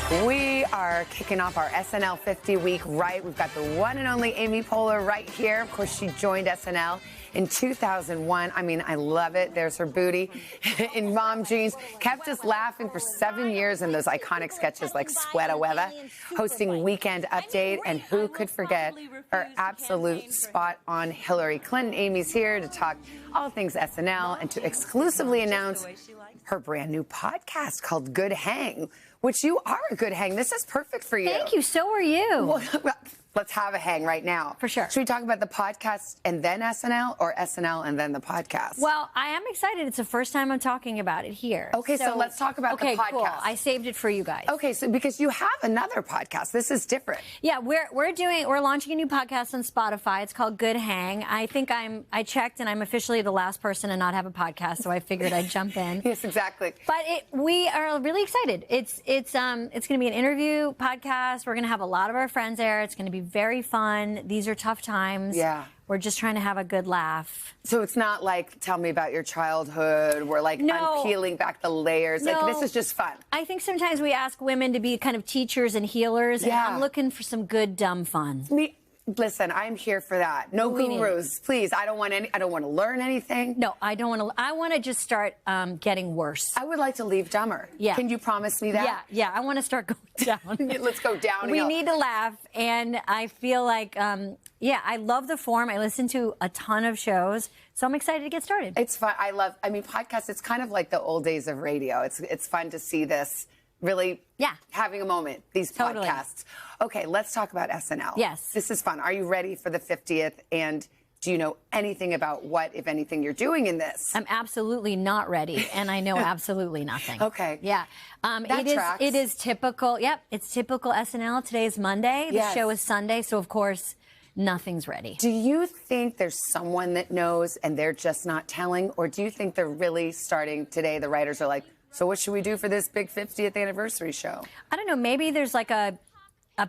We are kicking off our SNL 50 week right. We've got the one and only Amy Poehler right here. Of course, she joined SNL in 2001. I mean, I love it. There's her booty in mom jeans. Kept us laughing for 7 years in those iconic sketches like Sweater Weather, hosting Weekend Update, and who could forget her absolute spot-on Hillary Clinton. Amy's here to talk all things SNL and to exclusively announce her brand new podcast called Good Hang, which you are a good hang. This is perfect for you. Thank you. So are you. Well, let's have a hang right now. For sure. Should we talk about the podcast and then SNL, or SNL and then the podcast? Well, I am excited. It's the first time I'm talking about it here. Okay, so let's talk about the podcast. Cool. I saved it for you guys. Okay, so because you have another podcast. This is different. Yeah, we're launching a new podcast on Spotify. It's called Good Hang. I checked and I'm officially the last person to not have a podcast, so I figured I'd jump in. Yes, exactly. But we are really excited. It's going to be an interview podcast. We're going to have a lot of our friends there. It's going to be very fun. These are tough times. Yeah. We're just trying to have a good laugh. So it's not like, tell me about your childhood. We're like peeling back the layers. No. Like, this is just fun. I think sometimes we ask women to be kind of teachers and healers. Yeah. And I'm looking for some good, dumb fun. Listen, I'm here for that. No gurus, please. I don't want to learn anything. No, I don't want to. I want to just start getting worse. I would like to leave dumber. Yeah. Can you promise me that? Yeah. I want to start going down. Let's go downhill. We need to laugh, and I feel like, I love the form. I listen to a ton of shows, so I'm excited to get started. It's fun. Podcasts. It's kind of like the old days of radio. It's fun to see this. Really having a moment, these podcasts. Okay, let's talk about SNL. Yes. This is fun. Are you ready for the 50th? And do you know anything about what, if anything, you're doing in this? I'm absolutely not ready, and I know absolutely nothing. Okay. Yeah. It is typical. Yep, it's typical SNL. Today's Monday. The show is Sunday, so of course, nothing's ready. Do you think there's someone that knows and they're just not telling? Or do you think they're really starting today? The writers are like, so what should we do for this big 50th anniversary show? I don't know. Maybe there's like a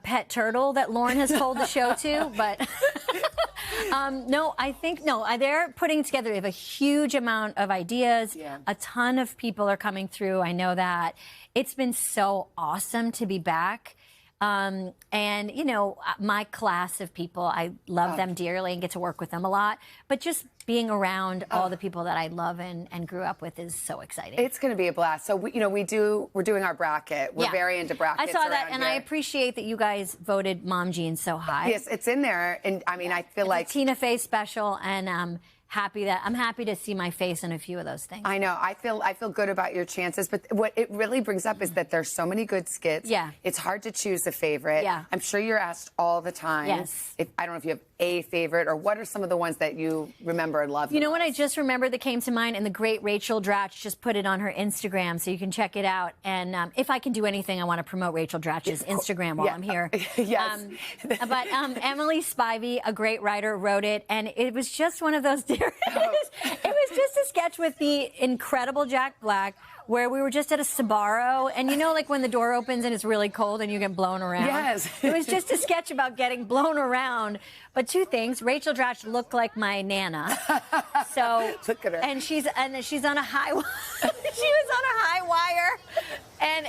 pet turtle that Lauren has told the show to, but they're putting together. They have a huge amount of ideas. Yeah. A ton of people are coming through. I know that. It's been so awesome to be back. And, my class of people, I love them dearly and get to work with them a lot. But just being around all the people that I love and grew up with is so exciting. It's going to be a blast. So, we're doing our bracket. We're very into brackets. I saw that, and here. I appreciate that you guys voted Mom Jeans so high. Yes, it's in there. And, I feel it's like a Tina Fey special, and I'm happy to see my face in a few of those things. I know. I feel good about your chances, but what it really brings up is that there's so many good skits. Yeah. It's hard to choose a favorite. Yeah. I'm sure you're asked all the time. Yes. I don't know if you have a favorite, or what are some of the ones that you remember and love? You know what I just remembered that came to mind, and the great Rachel Dratch just put it on her Instagram, so you can check it out. And if I can do anything, I want to promote Rachel Dratch's Instagram while I'm here. Yes. But Emily Spivey, a great writer, wrote it, and it was just one of those It was just a sketch with the incredible Jack Black, where we were just at a Sbarro, and like when the door opens and it's really cold and you get blown around. Yes. It was just a sketch about getting blown around. But two things: Rachel Dratch looked like my Nana. So look at her, and she's on a high. She was on a high wire, and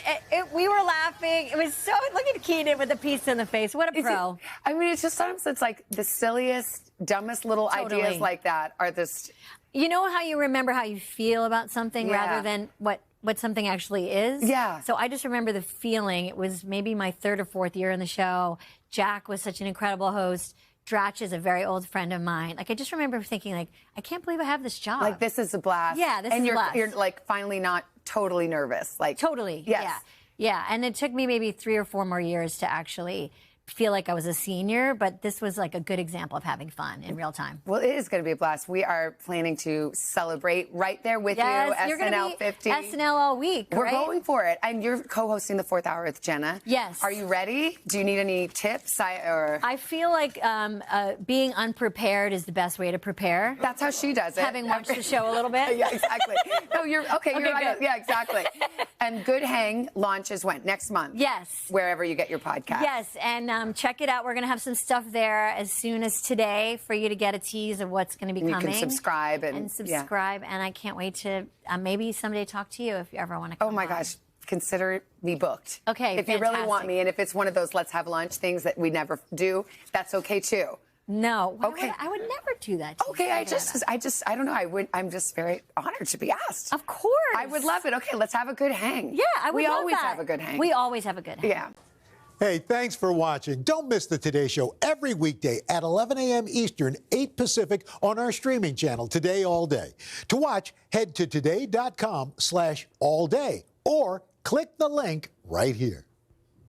we were laughing. It was so. Look at Keenan with a piece in the face. What a pro! It's just sometimes it's like the silliest, dumbest little ideas like that are this. You know how you remember how you feel about something rather than what something actually is? Yeah. So I just remember the feeling. It was maybe my third or fourth year in the show. Jack was such an incredible host. Dratch is a very old friend of mine. Like, I just remember thinking, like, I can't believe I have this job. Like, this is a blast. Yeah, this is a blast. And you're like finally not totally nervous. Like, totally. Yes. Yeah. And it took me maybe 3 or 4 more years to actually feel like I was a senior, but this was like a good example of having fun in real time. Well, it is going to be a blast. We are planning to celebrate right there with you, you're SNL 50. SNL all week, We're going for it. And you're co-hosting the 4th hour with Jenna. Yes. Are you ready? Do you need any tips? I feel like being unprepared is the best way to prepare. That's how she does it. Having watched the show a little bit. Yeah, exactly. No, you're okay. You're right. Good. Yeah, exactly. And Good Hang launches when? Next month. Yes. Wherever you get your podcast. Yes, and check it out. We're going to have some stuff there as soon as today for you to get a tease of what's going to be coming. You can subscribe. And subscribe. And I can't wait to maybe someday talk to you if you ever want to come Oh, my on. gosh. consider me booked. Okay, If you really want fantastic. me, and if it's one of those let's have lunch things that we never do, that's okay too. No. Okay. I would never do that to Okay, you, I Savannah. don't know. I'm just very honored to be asked. Of course. I would love it. Okay, let's have a good hang. Yeah, I would We love always that. have a good hang. We always have a good hang. Yeah. Hey, thanks for watching. Don't miss the Today Show every weekday at 11 a.m. Eastern, 8 Pacific on our streaming channel, Today All Day. To watch, head to today.com/allday or click the link right here.